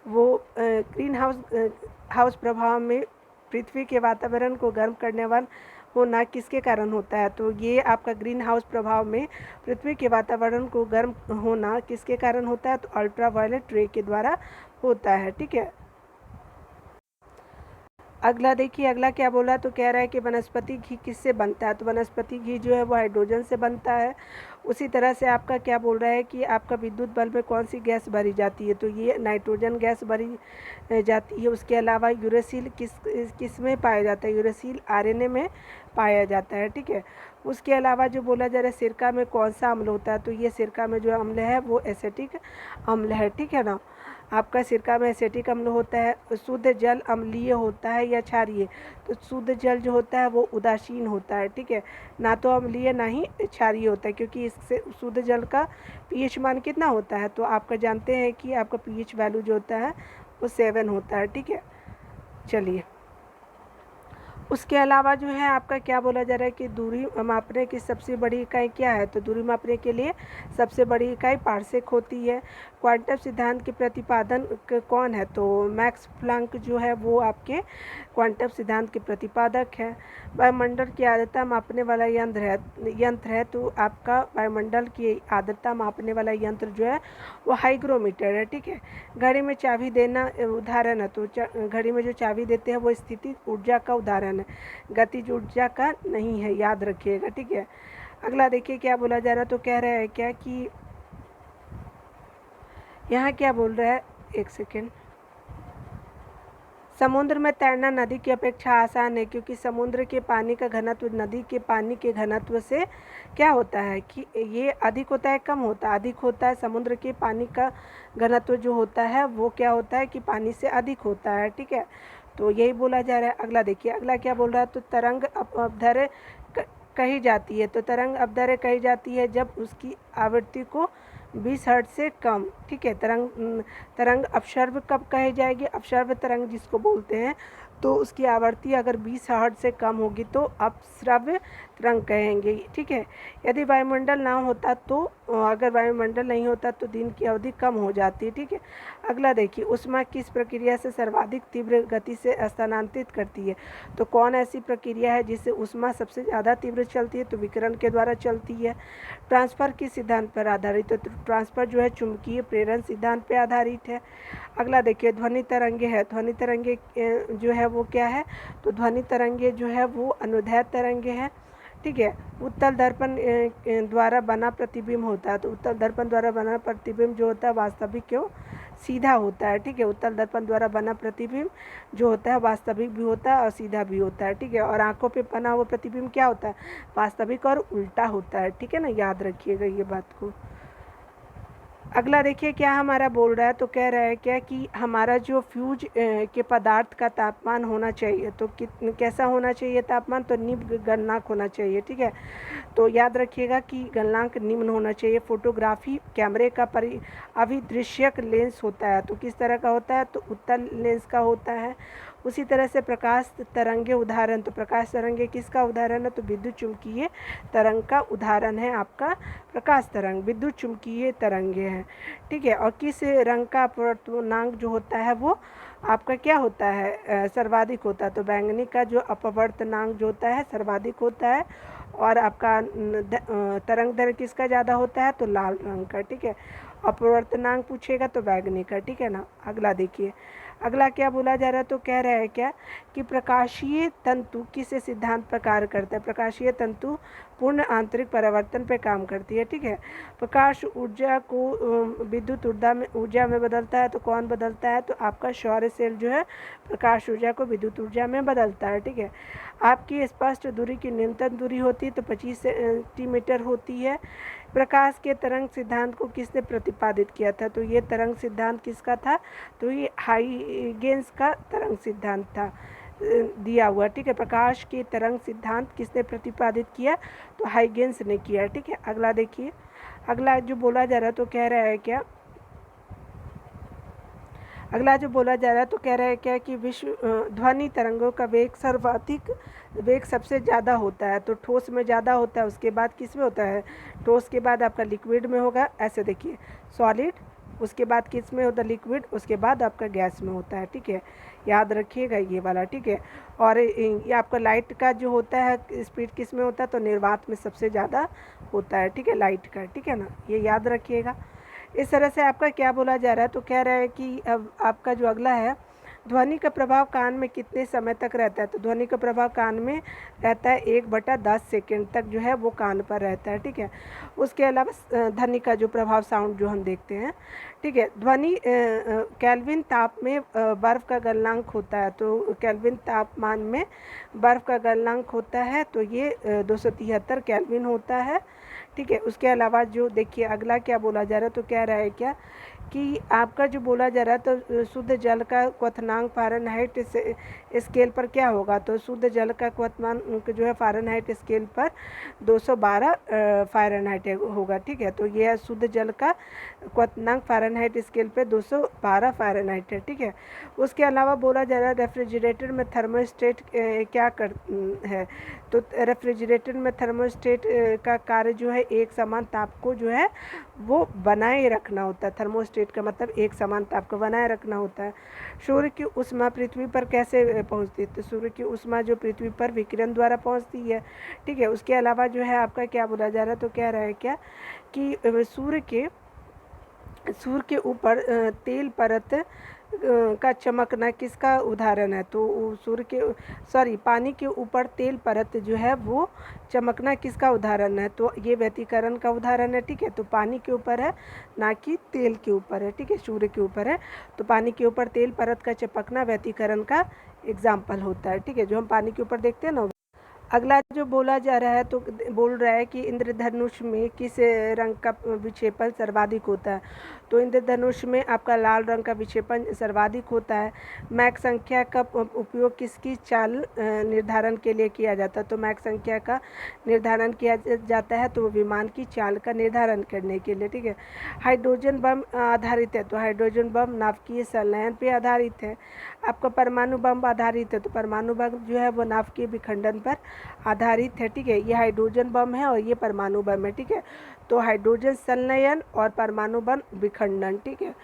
वो ग्रीन हाउस प्रभाव में पृथ्वी के वातावरण को गर्म करने वाला होना किसके कारण होता है, तो ये आपका ग्रीन हाउस प्रभाव में पृथ्वी के वातावरण को गर्म होना किसके कारण होता है, तो अल्ट्रावायलेट रे के द्वारा होता है। ठीक है, अगला देखिए अगला क्या बोला, तो कह रहा है कि वनस्पति घी किससे बनता है, तो वनस्पति घी जो है वो हाइड्रोजन से बनता है। उसी तरह से आपका क्या बोल रहा है कि आपका विद्युत बल्ब में कौन सी गैस भरी जाती है, तो ये नाइट्रोजन गैस भरी जाती है। उसके अलावा यूरेसिल किस में पाया जाता है, यूरेसिल RNA में पाया जाता है। ठीक है, उसके अलावा जो बोला जा रहा है सिरका में कौन सा अम्ल होता है, तो ये सिरका में जो अम्ल है वो एसिटिक अम्ल है। ठीक है ना, आपका सिरका में एसिटिक अम्ल होता है। शुद्ध जल अम्लीय होता है या क्षारीय, तो शुद्ध जल जो होता है वो उदासीन होता है। ठीक है, ना तो अम्लीय ना ही क्षारीय होता है, क्योंकि इससे शुद्ध जल का pH मान कितना होता है, तो आपका जानते हैं कि आपका pH वैल्यू जो होता है वो 7 होता है। ठीक है, चलिए उसके अलावा जो है आपका क्या बोला जा रहा है कि दूरी मापने की सबसे बड़ी इकाई क्या है, तो दूरी मापने के लिए सबसे बड़ी इकाई पार्सेक होती है। क्वांटम सिद्धांत के प्रतिपादन कौन है, तो मैक्स प्लैंक जो है वो आपके क्वांटम सिद्धांत के प्रतिपादक है। वायुमंडल की आर्द्रता मापने वाला यंत्र है, तो आपका वायुमंडल की आर्द्रता मापने वाला यंत्र जो है वो हाइग्रोमीटर है। ठीक है, घड़ी में चाबी देना उदाहरण है, तो घड़ी में जो चाबी देते हैं वो स्थिति ऊर्जा का उदाहरण है, गतिज ऊर्जा का नहीं है, याद रखिएगा। ठीक है, अगला देखिए क्या बोला जा रहा है, तो कह रहा है क्या कि यहाँ क्या बोल रहा है, एक सेकेंड। समुद्र में तैरना नदी की अपेक्षा आसान है, क्योंकि समुद्र के पानी का घनत्व नदी के पानी के घनत्व से क्या होता है कि ये अधिक होता है कम होता है, अधिक होता है। समुद्र के पानी का घनत्व जो होता है वो क्या होता है कि पानी से अधिक होता है। ठीक है, तो यही बोला जा रहा है। अगला देखिए अगला क्या बोल रहा है, तो तरंग अपधर्य कही जाती है, तो तरंग अपधर्य कही जाती है जब उसकी आवृत्ति को 20 हर्ट्ज से कम। ठीक है, तरंग अपसर्व कब कही जाएगी, अपसर्व तरंग जिसको बोलते हैं, तो उसकी आवृत्ति अगर 20 हर्ट्ज से कम होगी तो अपस्रव्य तरंग कहेंगे। ठीक है, यदि वायुमंडल ना होता तो अगर वायुमंडल नहीं होता तो दिन की अवधि कम हो जाती है। ठीक है, अगला देखिए ऊष्मा किस प्रक्रिया से सर्वाधिक तीव्र गति से स्थानांतरित करती है, तो कौन ऐसी प्रक्रिया है जिससे ऊष्मा सबसे ज़्यादा तीव्र चलती है, तो विकिरण के द्वारा चलती है। ट्रांसफ़र किस सिद्धांत पर आधारित है, तो ट्रांसफ़र जो है चुंबकीय प्रेरण सिद्धांत पर आधारित है। अगला देखिए ध्वनि तरंगे है, ध्वनि तरंगे जो है वो क्या है, तो ध्वनि तरंगे जो है वो अनुदैर्ध्य तरंगे हैं। ठीक है, उत्तल दर्पण द्वारा बना प्रतिबिंब होता है, तो उत्तल दर्पण द्वारा बना प्रतिबिंब जो होता है वास्तविक क्यों सीधा होता है। ठीक है, उत्तल दर्पण द्वारा बना प्रतिबिंब जो होता है वास्तविक भी होता है और सीधा भी होता है। ठीक है, और आंखों पे बना हुआ प्रतिबिंब क्या होता है, वास्तविक और उल्टा होता है। ठीक है ना, याद रखिएगा ये बात को। अगला देखिए क्या हमारा बोल रहा है, तो कह रहा है क्या कि हमारा जो फ्यूज के पदार्थ का तापमान होना चाहिए, तो कैसा होना चाहिए तापमान, तो निम्न गलनांक होना चाहिए। ठीक है, तो याद रखिएगा कि गलनांक निम्न होना चाहिए। फोटोग्राफी कैमरे का अभिदृश्यक लेंस होता है, तो किस तरह का होता है, तो उत्तल लेंस का होता है। उसी तरह से प्रकाश तरंगे उदाहरण, तो प्रकाश तरंगे किसका उदाहरण है, तो विद्युत चुम्बकीय तरंग का उदाहरण है आपका प्रकाश तरंग, विद्युत चुम्बकीय तरंगे हैं। ठीक है, और किस रंग का अपवर्तनांक जो होता है वो आपका क्या होता है, सर्वाधिक होता है। तो बैंगनी का जो अपवर्तनांक जो होता है सर्वाधिक होता है, और आपका तरंग दैर्घ्य किसका ज़्यादा होता है, तो लाल रंग का। ठीक है, अपवर्तनांक पूछेगा तो बैंगनी का। ठीक है ना। अगला देखिए, अगला क्या बोला जा रहा है, तो कह रहा है क्या कि प्रकाशीय तंतु किस सिद्धांत पर कार्य करता है। प्रकाशीय तंतु पूर्ण आंतरिक परिवर्तन पे काम करती है। ठीक है, प्रकाश ऊर्जा को विद्युत ऊर्जा में बदलता है, तो कौन बदलता है, तो आपका सौर सेल जो है प्रकाश ऊर्जा को विद्युत ऊर्जा में बदलता है। ठीक है, आपकी स्पष्ट दूरी की न्यूनतम दूरी होती है तो 25 सेंटीमीटर होती है। प्रकाश के तरंग सिद्धांत को किसने प्रतिपादित किया था, तो ये तरंग सिद्धांत किसका था, तो ये हाइगेंस का तरंग सिद्धांत था दिया हुआ। ठीक है, प्रकाश के तरंग सिद्धांत किसने प्रतिपादित किया, तो हाइगेंस ने किया। ठीक है, अगला देखिए, अगला जो बोला जा रहा है, तो कह रहा है क्या, अगला जो बोला जा रहा है, तो कह रहा है क्या कि विश्व ध्वनि तरंगों का वेग सर्वाधिक वेग सबसे ज़्यादा होता है, तो ठोस में ज़्यादा होता है, उसके बाद किस में होता है, ठोस के बाद आपका लिक्विड में होगा। ऐसे देखिए, सॉलिड, उसके बाद किस में होता है, लिक्विड, उसके बाद आपका गैस में होता है। ठीक है, याद रखिएगा ये वाला। ठीक है, और ये आपका लाइट का जो होता है स्पीड किस में होता है, तो निर्वात में सबसे ज़्यादा होता है। ठीक है, लाइट का। ठीक है ना, ये याद रखिएगा। इस तरह से आपका क्या बोला जा रहा है, तो कह रहा है कि अब आपका जो अगला है, ध्वनि का प्रभाव कान में कितने समय तक रहता है, तो ध्वनि का प्रभाव कान में रहता है 1/10 सेकेंड तक जो है वो कान पर रहता है। ठीक है, उसके अलावा ध्वनि का जो प्रभाव साउंड जो हम देखते हैं। ठीक है, ध्वनि केल्विन ताप में बर्फ़ का गलनांक होता है, तो केल्विन तापमान में बर्फ़ का गलनांक होता है, तो ये 273 केल्विन होता है। ठीक है, उसके अलावा जो देखिए अगला क्या बोला जा रहा है, तो कह रहा है क्या कि आपका जो बोला जा रहा है, तो शुद्ध जल का क्वथनांक फ़ारेनहाइट स्केल पर क्या होगा, तो शुद्ध जल का क्वथनांक जो है फ़ारेनहाइट स्केल पर 212 फ़ारेनहाइट होगा। ठीक है, तो ये है शुद्ध जल का क्वथनांक फ़ारेनहाइट स्केल पे 212 फ़ारेनहाइट है। ठीक है, उसके अलावा बोला जा रहा है रेफ्रिजरेटर में थर्मोस्टेट क्या कर है, तो रेफ्रिजरेटर में थर्मोस्टेट का कार्य जो है एक समान ताप को जो है वो बनाए रखना होता है। थर्मोस्टेट का मतलब एक समान ताप को बनाए रखना होता है। सूर्य की ऊष्मा पृथ्वी पर कैसे पहुंचती है, तो सूर्य की ऊष्मा जो पृथ्वी पर विकिरण द्वारा पहुंचती है। ठीक है, उसके अलावा जो है आपका क्या बोला जा रहा है, तो कह रहा है क्या कि सूर्य के ऊपर तेल परत का चमकना किसका उदाहरण है, तो सूर्य के पानी के ऊपर तेल परत जो है वो चमकना किसका उदाहरण है, तो ये व्यतिकरण का उदाहरण है। ठीक है, तो पानी के ऊपर है ना कि तेल के ऊपर है। ठीक है, सूर्य के ऊपर है, तो पानी के ऊपर तेल परत का चमकना व्यतिकरण का एग्जाम्पल होता है। ठीक है, जो हम पानी के ऊपर देखते हैं ना। अगला जो बोला जा रहा है, तो बोल रहा है कि इंद्रधनुष में किस रंग का विक्षेपण सर्वाधिक होता है, तो इंद्रधनुष में आपका लाल रंग का विक्षेपण सर्वाधिक होता है। मैक संख्या का उपयोग किसकी चाल निर्धारण के लिए किया जाता है, तो मैक संख्या का निर्धारण किया जाता है तो विमान की चाल का निर्धारण करने के लिए। ठीक है, हाइड्रोजन बम आधारित है, तो हाइड्रोजन बम नाभिकीय संलयन पर आधारित है। आपका परमाणु बम आधारित है, तो परमाणु बम जो है वो नाभिकीय विखंडन पर आधारित है। ठीक है, ये हाइड्रोजन बम है और ये परमाणु बम है। ठीक है, तो हाइड्रोजन संलयन और परमाणु बम विखंडन। ठीक है,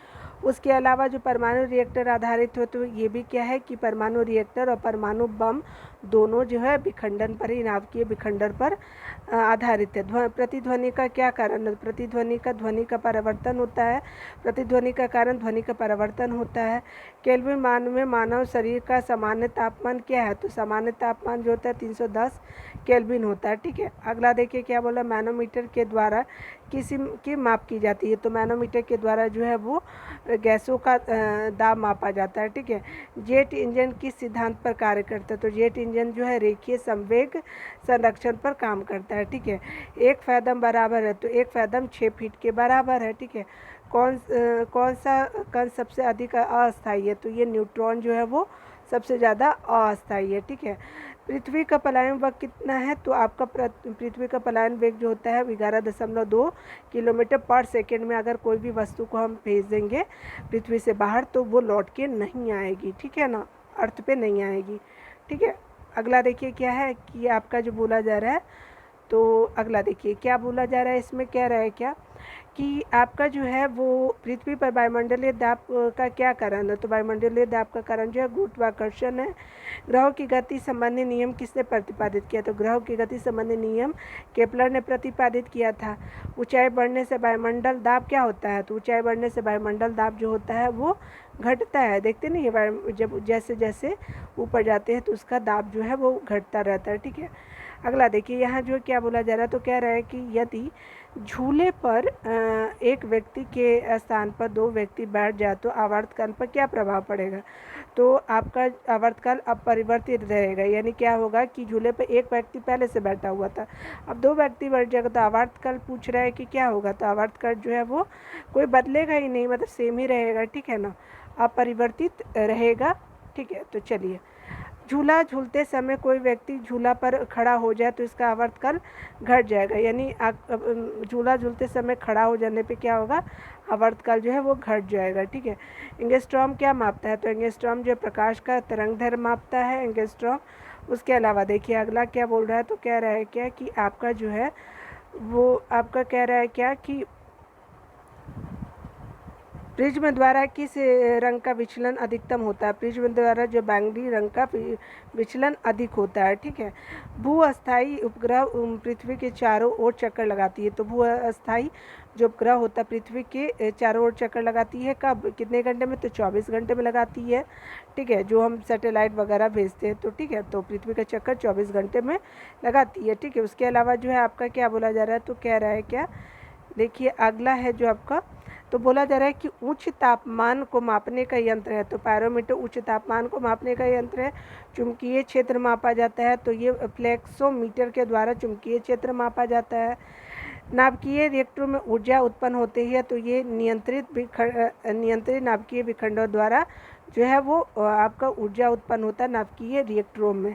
उसके अलावा जो परमाणु रिएक्टर आधारित हो, तो ये भी क्या है कि परमाणु रिएक्टर और परमाणु बम दोनों जो है विखंडन पर ही, नाभिकीय विखंडन पर आधारित है। प्रतिध्वनि का क्या कारण है, प्रतिध्वनि का ध्वनि का परिवर्तन होता है, प्रतिध्वनि का कारण ध्वनि का परिवर्तन होता है। केल्विन मान में मानव शरीर का सामान्य तापमान क्या है, तो सामान्य तापमान जो होता है 310 केल्विन होता है। ठीक है, अगला देखिए क्या बोला, मैनोमीटर के द्वारा किसी की माप की जाती है, तो मैनोमीटर के द्वारा जो है वो गैसों का दाब मापा जाता है। ठीक है, जेट इंजन किस सिद्धांत पर कार्य करता है, तो जेट इंजन जो है रेखीय संवेग संरक्षण पर काम करता है। ठीक है, एक फैदम बराबर है, तो एक फैदम 6 फीट के बराबर है। ठीक है, कौन सा कण सबसे अधिक अस्थायी है? तो ये न्यूट्रॉन जो है वो सबसे ज़्यादा अस्थायी है, ठीक है। पृथ्वी का पलायन वेग कितना है? तो आपका पृथ्वी का पलायन वेग जो होता है 11.2 किलोमीटर पर सेकेंड में अगर कोई भी वस्तु को हम भेज देंगे पृथ्वी से बाहर तो वो लौट के नहीं आएगी, ठीक है ना, अर्थ पे नहीं आएगी, ठीक है। अगला देखिए क्या है कि आपका जो बोला जा रहा है, तो अगला देखिए क्या बोला जा रहा है, इसमें कह रहा है क्या कि आपका जो है वो पृथ्वी पर वायुमंडलीय दाब का क्या कारण है? तो वायुमंडलीय दाब का कारण जो है गुरुत्वाकर्षण है। ग्रहों की गति संबंधी नियम किसने प्रतिपादित किया? तो ग्रहों की गति संबंधी नियम केपलर ने प्रतिपादित किया था। ऊंचाई बढ़ने से वायुमंडल दाब क्या होता है? तो ऊंचाई बढ़ने से वायुमंडल दाब जो होता है वो घटता है। देखते नहीं है जब जैसे जैसे ऊपर जाते हैं तो उसका दाब जो है वो घटता रहता है, ठीक है। अगला देखिए यहाँ जो क्या बोला जा रहा है, तो कह रहा है कि यदि झूले पर एक व्यक्ति के स्थान पर दो व्यक्ति बैठ जाए तो आवर्तकाल पर क्या प्रभाव पड़ेगा? तो आपका आवर्तकाल अपरिवर्तित रहेगा, यानी क्या होगा कि झूले पर एक व्यक्ति पहले से बैठा हुआ था, अब दो व्यक्ति बैठ जाएगा तो आवर्तकाल पूछ रहा है कि क्या होगा? तो आवर्तकाल जो है वो कोई बदलेगा ही नहीं, मतलब सेम ही रहेगा, ठीक है ना, अपरिवर्तित रहेगा, ठीक है। तो चलिए, झूला झूलते समय कोई व्यक्ति झूला पर खड़ा हो जाए तो इसका आवर्तकाल घट जाएगा, यानी झूला झूलते समय खड़ा हो जाने पे क्या होगा? आवर्तकाल जो है वो घट जाएगा, ठीक है। एंगस्ट्रॉम क्या मापता है? तो एंगस्ट्रॉम जो प्रकाश का तरंगदैर्घ्य मापता है एंगस्ट्रॉम। उसके अलावा देखिए अगला क्या बोल रहा है, तो कह रहा है क्या कि आपका जो है वो आपका कह रहा है क्या कि प्रिज्म द्वारा किस रंग का विचलन अधिकतम होता है? प्रिज्म द्वारा जो बैंगनी रंग का विचलन अधिक होता है, ठीक है। भू अस्थायी उपग्रह पृथ्वी के चारों ओर चक्कर लगाती है। तो भू अस्थायी जो उपग्रह होता है पृथ्वी के चारों ओर चक्कर लगाती है, कब, कितने घंटे में? तो 24 घंटे में लगाती है, ठीक है। जो हम सैटेलाइट वगैरह भेजते हैं तो ठीक है, तो पृथ्वी का चक्कर 24 घंटे में लगाती है, ठीक है। उसके अलावा जो है आपका क्या बोला जा रहा है, तो कह रहा है क्या, देखिए अगला है जो आपका, तो बोला जा रहा है कि उच्च तापमान को मापने का यंत्र है। तो पैरोमीटर उच्च तापमान को मापने का यंत्र है। चुंबकीय क्षेत्र मापा जाता है, तो ये फ्लेक्सोमीटर के द्वारा चुंबकीय क्षेत्र मापा जाता है। नाभिकीय रिएक्टरों में ऊर्जा उत्पन्न होती है, तो ये नियंत्रित नाभिकीय विखंडों द्वारा जो है वो आपका ऊर्जा उत्पन्न होता है नाभिकीय रिएक्टरों में,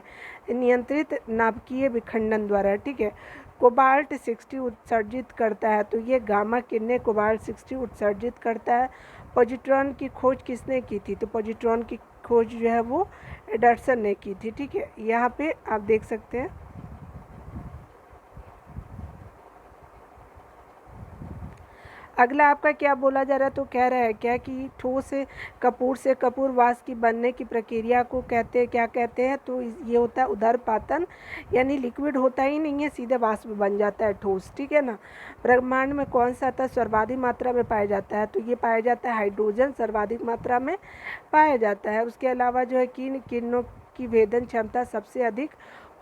नियंत्रित नाभिकीय विखंडन द्वारा, ठीक है। कोबाल्ट 60 उत्सर्जित करता है, तो ये गामा किरणें कोबाल्ट 60 उत्सर्जित करता है। पॉजिट्रॉन की खोज किसने की थी? तो पॉजिट्रॉन की खोज जो है वो एडर्सन ने की थी, ठीक है। यहाँ पे आप देख सकते हैं। अगला आपका क्या बोला जा रहा है, तो कह रहा है क्या कि ठोस से कपूर वाष्प की बनने की प्रक्रिया को क्या कहते हैं? तो ये होता है उदरपातन, यानी लिक्विड होता ही नहीं है, सीधे वाष्प बन जाता है ठोस, ठीक है ना। ब्रह्मांड में कौन सा तत्व सर्वाधिक मात्रा में पाया जाता है? तो ये पाया जाता है हाइड्रोजन, सर्वाधिक मात्रा में पाया जाता है। उसके अलावा जो है किन किरणों की वेदन क्षमता सबसे अधिक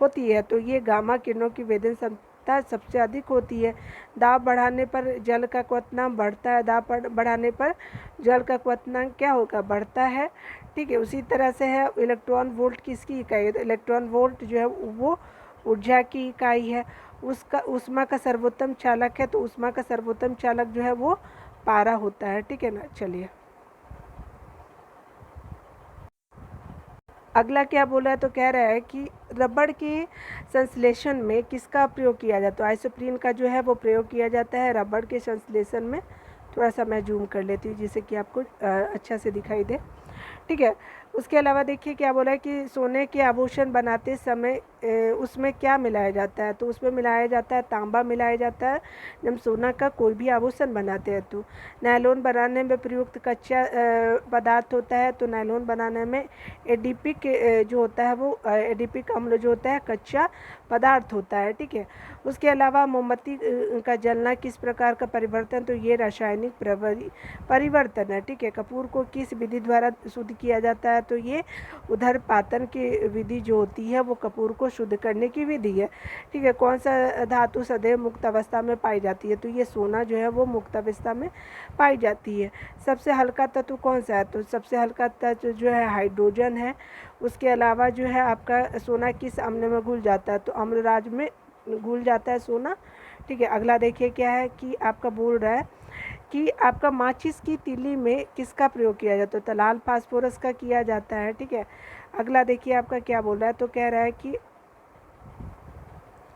होती है? तो ये गामा किरणों की वेदन क्षमता सबसे अधिक होती है। दाब बढ़ाने पर जल का क्वथनांक बढ़ता है, दाब बढ़ाने पर जल का क्वथनांक क्या होगा? बढ़ता है, ठीक है। उसी तरह से है इलेक्ट्रॉन वोल्ट किसकी इकाई है? तो इलेक्ट्रॉन वोल्ट जो है वो ऊर्जा की इकाई है। उसका ऊष्मा का सर्वोत्तम चालक है, तो ऊष्मा का सर्वोत्तम चालक जो है वो पारा होता है, ठीक है ना। चलिए अगला क्या बोला है, तो कह रहा है कि रबड़ के संश्लेषण में किसका प्रयोग किया जाता है? आइसोप्रीन का जो है वो प्रयोग किया जाता है रबड़ के संश्लेषण में। थोड़ा सा मैं जूम कर लेती हूँ जिससे कि आपको अच्छा से दिखाई दे, ठीक है। उसके अलावा देखिए क्या बोला है कि सोने के आभूषण बनाते समय उसमें क्या मिलाया जाता है? तो उसमें मिलाया जाता है तांबा मिलाया जाता है जब सोना का कोई भी आभूषण बनाते हैं। तो नायलॉन बनाने में प्रयुक्त कच्चा पदार्थ होता है, तो नायलॉन बनाने में एडिपिक जो होता है वो एडिपिक अम्ल जो होता है कच्चा पदार्थ होता है, ठीक है। उसके अलावा मोमबत्ती का जलना किस प्रकार का परिवर्तन? तो ये रासायनिक परिवर्तन है, ठीक है। कपूर को किस विधि द्वारा शुद्ध किया जाता है? तो ये उदरपातन की विधि जो होती है वो कपूर को शुद्ध करने की विधि है, ठीक है। कौन सा धातु सदैव मुक्त अवस्था में पाई जाती है? तो ये सोना जो है वो मुक्त अवस्था में पाई जाती है। सबसे हल्का तत्व कौन सा है? तो सबसे हल्का तत्व जो है हाइड्रोजन है। उसके अलावा जो है आपका सोना किस अम्ल में घुल जाता है? तो अम्लराज में घुल जाता है सोना, ठीक है। अगला देखिए क्या है कि आपका बोल रहा है कि आपका माचिस की तीली में किसका प्रयोग किया जाता है, तो लाल फास्फोरस का किया जाता है, ठीक है। अगला देखिए आपका क्या बोल रहा है, तो कह रहा है कि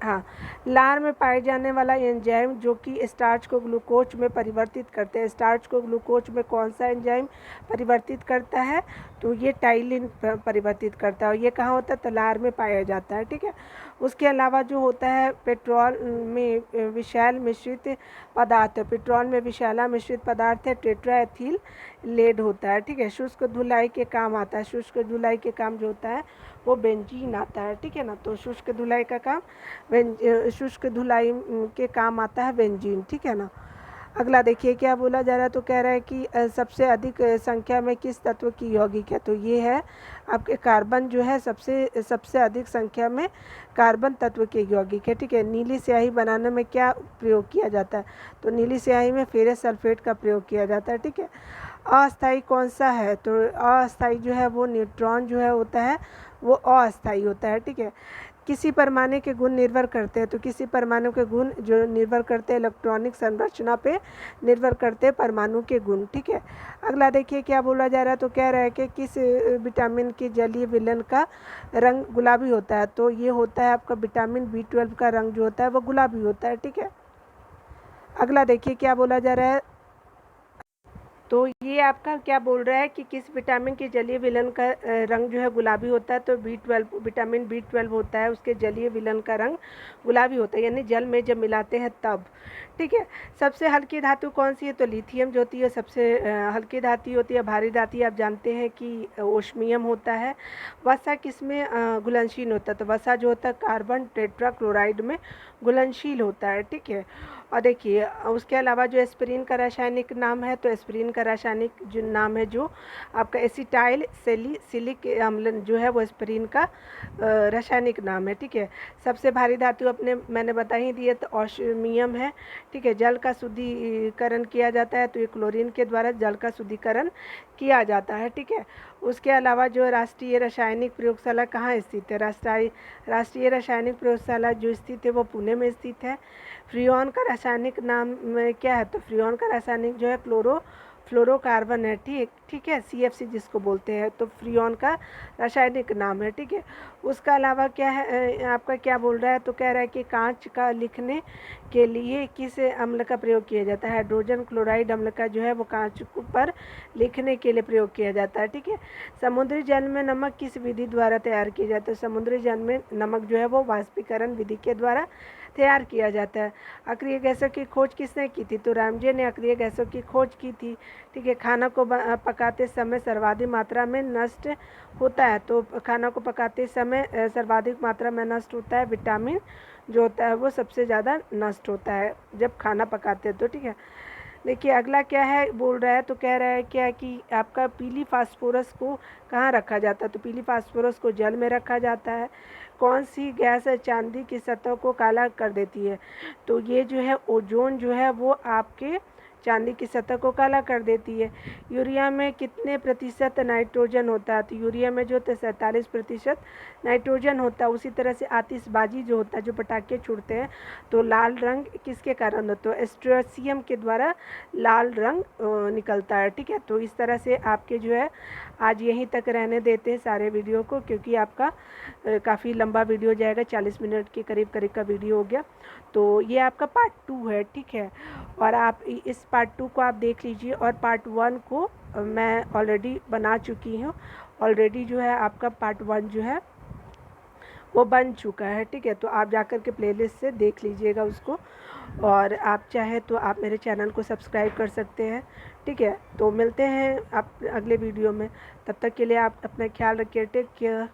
हाँ, लार में पाए जाने वाला एंजाइम जो कि स्टार्च को ग्लूकोज में परिवर्तित करते हैं, स्टार्च को ग्लूकोज में कौन सा एंजाइम परिवर्तित करता है, तो ये टाइलिन परिवर्तित करता है, और ये कहाँ होता है, तो लार में पाया जाता है, ठीक है। उसके अलावा जो होता है पेट्रोल में विषैल मिश्रित पदार्थ है, पेट्रोल में विषैला मिश्रित पदार्थ है टेट्राएथिल लेड होता है, ठीक है। शुष्क धुलाई के काम आता है, शुष्क धुलाई के काम जो होता है वो बेंजीन आता है, ठीक है ना। तो शुष्क धुलाई का काम शुष्क धुलाई के काम आता है बेंजीन, ठीक है ना। अगला देखिए क्या बोला जा रहा है, तो कह रहा है कि सबसे अधिक संख्या में किस तत्व की यौगिक है, तो ये है आपके कार्बन जो है सबसे अधिक संख्या में कार्बन तत्व के यौगिक है, ठीक है। नीली स्याही बनाने में क्या प्रयोग किया जाता है, तो नीली स्याही में फेरस सल्फेट का प्रयोग किया जाता है, ठीक है। अस्थायी कौन सा है, तो अस्थायी जो है वो न्यूट्रॉन जो है होता है वो अस्थायी होता है, ठीक है। किसी परमाणु के गुण निर्भर करते हैं, तो किसी परमाणु के गुण जो निर्भर करते हैं इलेक्ट्रॉनिक संरचना पे निर्भर करते हैं परमाणु के गुण, ठीक है। अगला देखिए क्या बोला जा रहा है, तो कह रहा है कि किस विटामिन के जलीय विलयन का रंग गुलाबी होता है, तो ये होता है आपका विटामिन B12 का रंग जो होता है वो गुलाबी होता है, ठीक है। अगला देखिए क्या बोला जा रहा है, तो ये आपका क्या बोल रहा है कि किस विटामिन के जलीय विलयन का रंग जो है गुलाबी होता है, तो B12 विटामिन B12 होता है उसके जलीय विलयन का रंग गुलाबी होता है, यानी जल में जब मिलाते हैं तब, ठीक है। सबसे हल्की धातु कौन सी है, तो लिथियम जो होती है सबसे हल्की धातु होती है। भारी धातु आप जानते हैं कि ओस्मियम होता है। वसा किस में घुलनशील होता है, तो वसा जो होता है कार्बन टेट्राक्लोराइड में घुलनशील होता है, ठीक है। और देखिए उसके अलावा जो एस्पिरिन का रासायनिक नाम है, तो एस्पिरिन का रासायनिक जो नाम है जो आपका एसिटाइल सैलिसिलिक अम्ल जो है वो एस्पिरिन का रासायनिक नाम है, ठीक है। सबसे भारी धातु अपने मैंने बता ही दिए, तो ऑस्मियम है, ठीक है। जल का शुद्धिकरण किया जाता है, तो ये क्लोरीन के द्वारा जल का शुद्धिकरण किया जाता है, ठीक है। उसके अलावा जो राष्ट्रीय रासायनिक प्रयोगशाला कहाँ स्थित है, राष्ट्रीय रासायनिक प्रयोगशाला जो स्थित है वो पुणे में स्थित है। फ्रियोन का रासायनिक नाम क्या है, तो फ्रियोन का रासायनिक जो है फ्लोरोकार्बन है, ठीक है, CFC जिसको बोलते हैं, तो फ्रियोन का रासायनिक नाम है, ठीक है। उसका अलावा क्या है आपका क्या बोल रहा है, तो कह रहा है कि कांच का लिखने के लिए किस अम्ल का प्रयोग किया जाता है, हाइड्रोजन क्लोराइड अम्ल का जो है वो कांच पर लिखने के लिए प्रयोग किया जाता है, ठीक है। समुद्री जल में नमक किस विधि द्वारा तैयार किया जाता है, समुद्री जल में नमक जो है वो वाष्पीकरण विधि के द्वारा तैयार किया जाता है। अक्रिय गैसों की खोज किसने की थी, तो रामजे ने अक्रिय गैसों की खोज की थी, ठीक है। खाना को पकाते समय सर्वाधिक मात्रा में नष्ट होता है, तो खाना को पकाते समय सर्वाधिक मात्रा में नष्ट होता है विटामिन जो होता है वो सबसे ज़्यादा नष्ट होता है जब खाना पकाते हैं, तो ठीक है। देखिए अगला क्या है बोल रहा है, तो कह रहा है क्या कि आपका पीली फास्फोरस को कहाँ रखा जाता है, तो पीली फास्फोरस को जल में रखा जाता है। कौन सी गैस चांदी की सतह को काला कर देती है, तो ये जो है ओजोन जो है वो आपके चांदी की सतह को काला कर देती है। यूरिया में कितने प्रतिशत नाइट्रोजन होता है, तो यूरिया में जो होता है 47% नाइट्रोजन होता है। उसी तरह से आतिशबाजी जो होता है, जो पटाखे छूटते हैं, तो लाल रंग किसके कारण होता है, एस्ट्रोसियम के द्वारा लाल रंग निकलता है, ठीक है। तो इस तरह से आपके जो है आज यहीं तक रहने देते हैं सारे वीडियो को, क्योंकि आपका काफ़ी लंबा वीडियो जाएगा, 40 मिनट के करीब का वीडियो हो गया। तो ये आपका पार्ट 2 है, ठीक है। और आप इस पार्ट 2 को आप देख लीजिए, और पार्ट 1 को मैं ऑलरेडी बना चुकी हूँ, ऑलरेडी जो है आपका पार्ट 1 जो है वो बन चुका है, ठीक है। तो आप जाकर के प्लेलिस्ट से देख लीजिएगा उसको, और आप चाहे तो आप मेरे चैनल को सब्सक्राइब कर सकते हैं, ठीक है। तो मिलते हैं आप अगले वीडियो में, तब तक के लिए आप अपना ख्याल रखिए, टेक केयर।